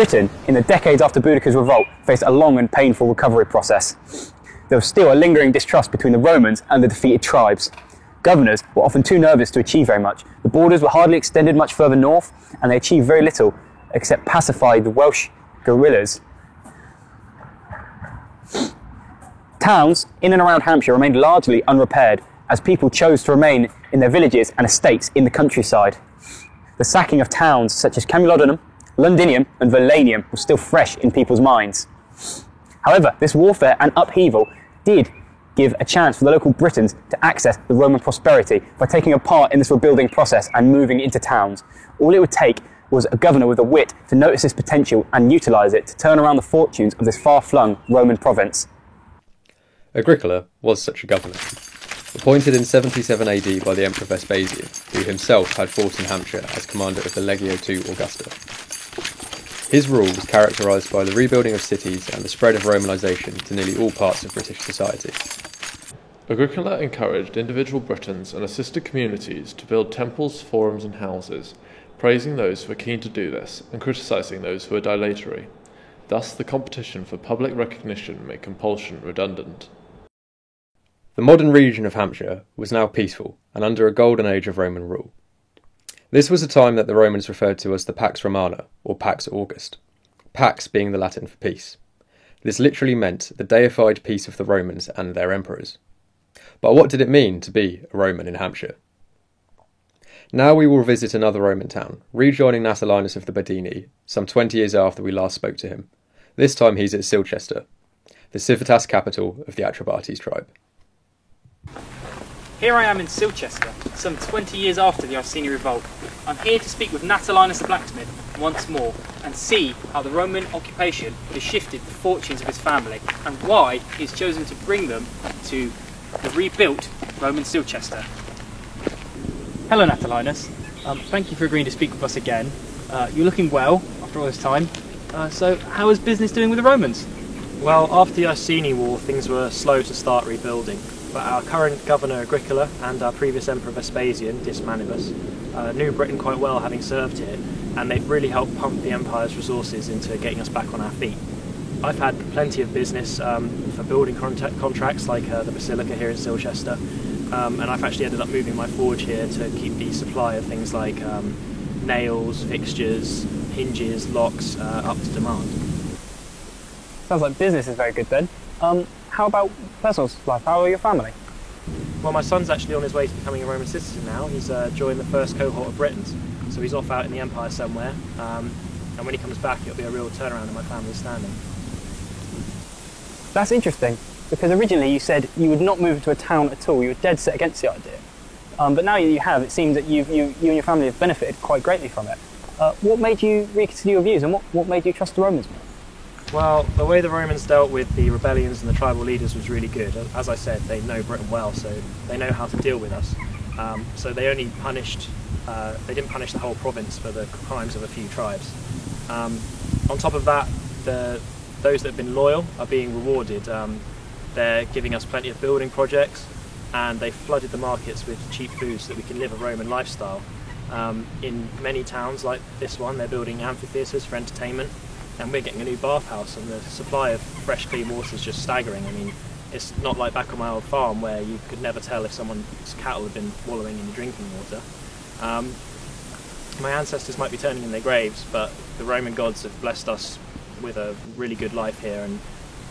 Britain, in the decades after Boudicca's revolt, faced a long and painful recovery process. There was still a lingering distrust between the Romans and the defeated tribes. Governors were often too nervous to achieve very much. The borders were hardly extended much further north, and they achieved very little except pacify the Welsh guerrillas. Towns in and around Hampshire remained largely unrepaired, as people chose to remain in their villages and estates in the countryside. The sacking of towns such as Camulodunum, Londinium and Verlanium was still fresh in people's minds. However, this warfare and upheaval did give a chance for the local Britons to access the Roman prosperity by taking a part in this rebuilding process and moving into towns. All it would take was a governor with the wit to notice this potential and utilise it to turn around the fortunes of this far-flung Roman province. Agricola was such a governor. Appointed in 77 AD by the Emperor Vespasian, who himself had fought in Hampshire as commander of the Legio II Augusta. His rule was characterised by the rebuilding of cities and the spread of Romanisation to nearly all parts of British society. Agricola encouraged individual Britons and assisted communities to build temples, forums and houses, praising those who were keen to do this and criticising those who were dilatory. Thus the competition for public recognition made compulsion redundant. The modern region of Hampshire was now peaceful and under a golden age of Roman rule. This was a time that the Romans referred to as the Pax Romana, or Pax August, Pax being the Latin for peace. This literally meant the deified peace of the Romans and their emperors. But what did it mean to be a Roman in Hampshire? Now we will visit another Roman town, rejoining Natalinus of the Badini, some 20 years after we last spoke to him. This time he's at Silchester, the Civitas capital of the Atrebates tribe. Here I am in Silchester, some 20 years after the Iceni revolt. I'm here to speak with Natalinus the blacksmith once more and see how the Roman occupation has shifted the fortunes of his family and why he's chosen to bring them to the rebuilt Roman Silchester. Hello Natalinus, thank you for agreeing to speak with us again. You're looking well after all this time. So how is business doing with the Romans? Well, after the Iceni War things were slow to start rebuilding. But our current governor Agricola and our previous emperor Vespasian, Dis Manibus, knew Britain quite well having served here, and they've really helped pump the empire's resources into getting us back on our feet. I've had plenty of business for building contracts like the Basilica here in Silchester, and I've actually ended up moving my forge here to keep the supply of things like nails, fixtures, hinges, locks up to demand. Sounds like business is very good then. How about personal life? How are your family? Well, my son's actually on his way to becoming a Roman citizen now. He's joined the first cohort of Britons, so he's off out in the Empire somewhere, and when he comes back it'll be a real turnaround in my family's standing. That's interesting, because originally you said you would not move to a town at all. You were dead set against the idea. But now you have, it seems that you and your family have benefited quite greatly from it. What made you reconsider your views, and what made you trust the Romans more? Well, the way the Romans dealt with the rebellions and the tribal leaders was really good. As I said, they know Britain well, so they know how to deal with us. So they only punished, they didn't punish the whole province for the crimes of a few tribes. On top of that, those that have been loyal are being rewarded. They're giving us plenty of building projects, and they flooded the markets with cheap food so that we can live a Roman lifestyle. In many towns like this one, they're building amphitheatres for entertainment, and we're getting a new bathhouse, and the supply of fresh clean water is just staggering. I mean, it's not like back on my old farm where you could never tell if someone's cattle had been wallowing in the drinking water. My ancestors might be turning in their graves, but the Roman gods have blessed us with a really good life here, and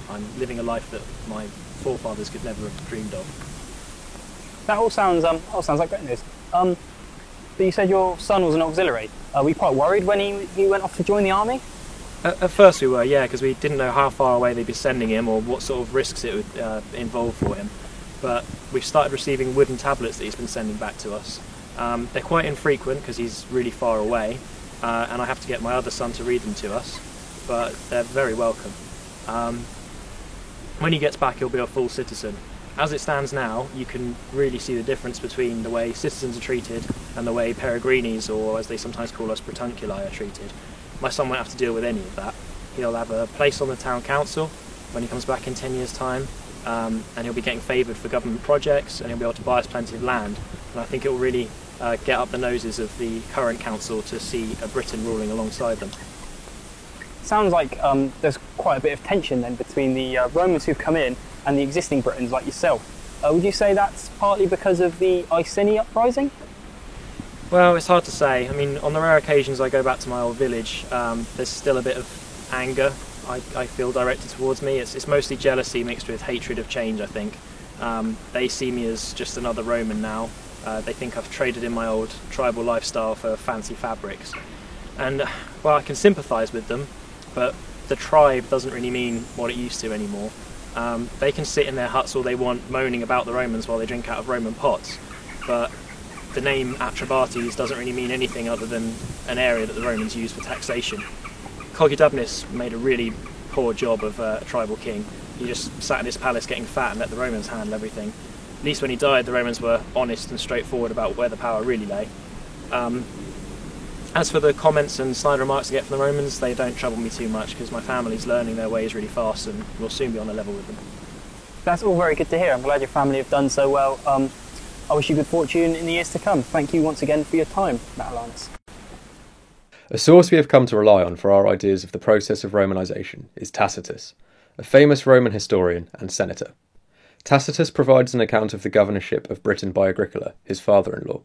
I'm living a life that my forefathers could never have dreamed of. That all sounds like great news. But you said your son was an auxiliary. Were you quite worried when he went off to join the army? At first we were, yeah, because we didn't know how far away they'd be sending him or what sort of risks it would involve for him. But we've started receiving wooden tablets that he's been sending back to us. They're quite infrequent because he's really far away, and I have to get my other son to read them to us, but they're very welcome. When he gets back he'll be a full citizen. As it stands now, you can really see the difference between the way citizens are treated and the way peregrinis, or as they sometimes call us, Bratunculi, are treated. My son won't have to deal with any of that. He'll have a place on the town council when he comes back in 10 years' time, and he'll be getting favoured for government projects, and he'll be able to buy us plenty of land. And I think it will really get up the noses of the current council to see a Britain ruling alongside them. sounds like there's quite a bit of tension then between the Romans who've come in and the existing Britons like yourself. Would you say that's partly because of the Iceni uprising? Well, it's hard to say. I mean, on the rare occasions I go back to my old village, there's still a bit of anger I feel directed towards me. It's mostly jealousy mixed with hatred of change, I think. They see me as just another Roman now. They think I've traded in my old tribal lifestyle for fancy fabrics. And, well, I can sympathise with them, but the tribe doesn't really mean what it used to anymore. They can sit in their huts all they want, moaning about the Romans while they drink out of Roman pots, but the name Atrabates doesn't really mean anything other than an area that the Romans used for taxation. Cogidubnus made a really poor job of a tribal king. He just sat in his palace getting fat and let the Romans handle everything. At least when he died, the Romans were honest and straightforward about where the power really lay. As for the comments and snide remarks I get from the Romans, they don't trouble me too much because my family's learning their ways really fast and will soon be on a level with them. That's all very good to hear. I'm glad your family have done so well. I wish you good fortune in the years to come. Thank you once again for your time, Natalinus. A source we have come to rely on for our ideas of the process of Romanisation is Tacitus, a famous Roman historian and senator. Tacitus provides an account of the governorship of Britain by Agricola, his father-in-law.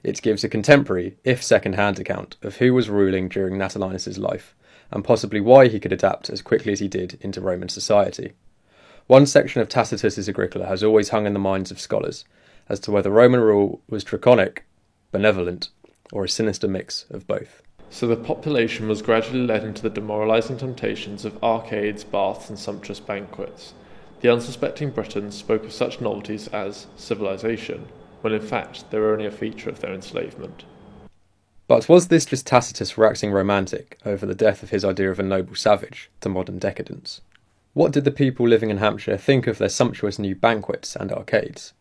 It gives a contemporary, if second-hand account of who was ruling during Natalinus' life, and possibly why he could adapt as quickly as he did into Roman society. One section of Tacitus' Agricola has always hung in the minds of scholars as to whether Roman rule was draconic, benevolent, or a sinister mix of both. So the population was gradually led into the demoralising temptations of arcades, baths and sumptuous banquets. The unsuspecting Britons spoke of such novelties as civilization, when in fact they were only a feature of their enslavement. But was this just Tacitus waxing romantic over the death of his idea of a noble savage to modern decadence? What did the people living in Hampshire think of their sumptuous new banquets and arcades?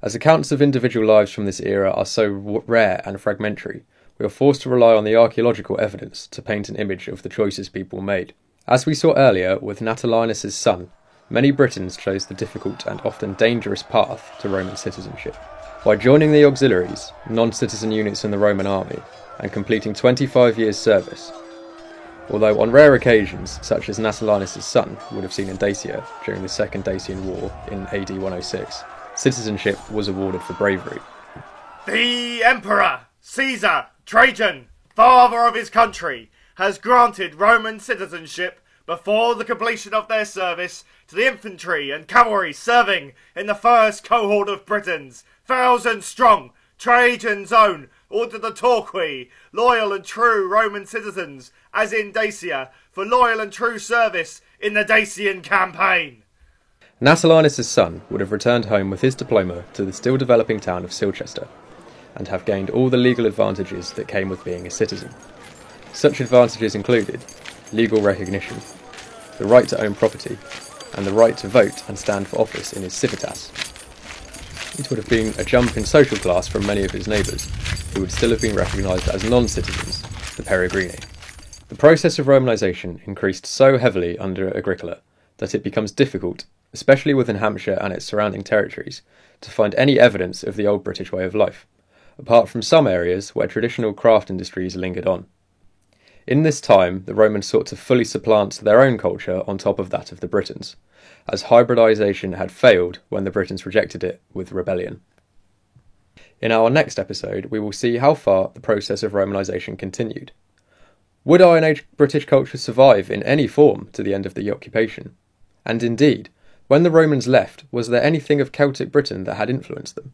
As accounts of individual lives from this era are so rare and fragmentary, we are forced to rely on the archaeological evidence to paint an image of the choices people made. As we saw earlier with Natalinus' son, many Britons chose the difficult and often dangerous path to Roman citizenship. By joining the auxiliaries, non-citizen units in the Roman army, and completing 25 years' service, although on rare occasions, such as Natalinus' son would have seen in Dacia during the Second Dacian War in AD 106, citizenship was awarded for bravery. The Emperor, Caesar, Trajan, father of his country, has granted Roman citizenship before the completion of their service to the infantry and cavalry serving in the first cohort of Britons, 1,000 strong, Trajan's own, ordered the Torqui, loyal and true Roman citizens, as in Dacia, for loyal and true service in the Dacian campaign. Natalinus' son would have returned home with his diploma to the still developing town of Silchester, and have gained all the legal advantages that came with being a citizen. Such advantages included legal recognition, the right to own property, and the right to vote and stand for office in his civitas. It would have been a jump in social class from many of his neighbours, who would still have been recognised as non-citizens, the Peregrini. The process of Romanisation increased so heavily under Agricola that it becomes difficult, especially within Hampshire and its surrounding territories, to find any evidence of the old British way of life, apart from some areas where traditional craft industries lingered on. In this time, the Romans sought to fully supplant their own culture on top of that of the Britons, as hybridisation had failed when the Britons rejected it with rebellion. In our next episode, we will see how far the process of Romanisation continued. Would Iron Age British culture survive in any form to the end of the occupation? And indeed, when the Romans left, was there anything of Celtic Britain that had influenced them?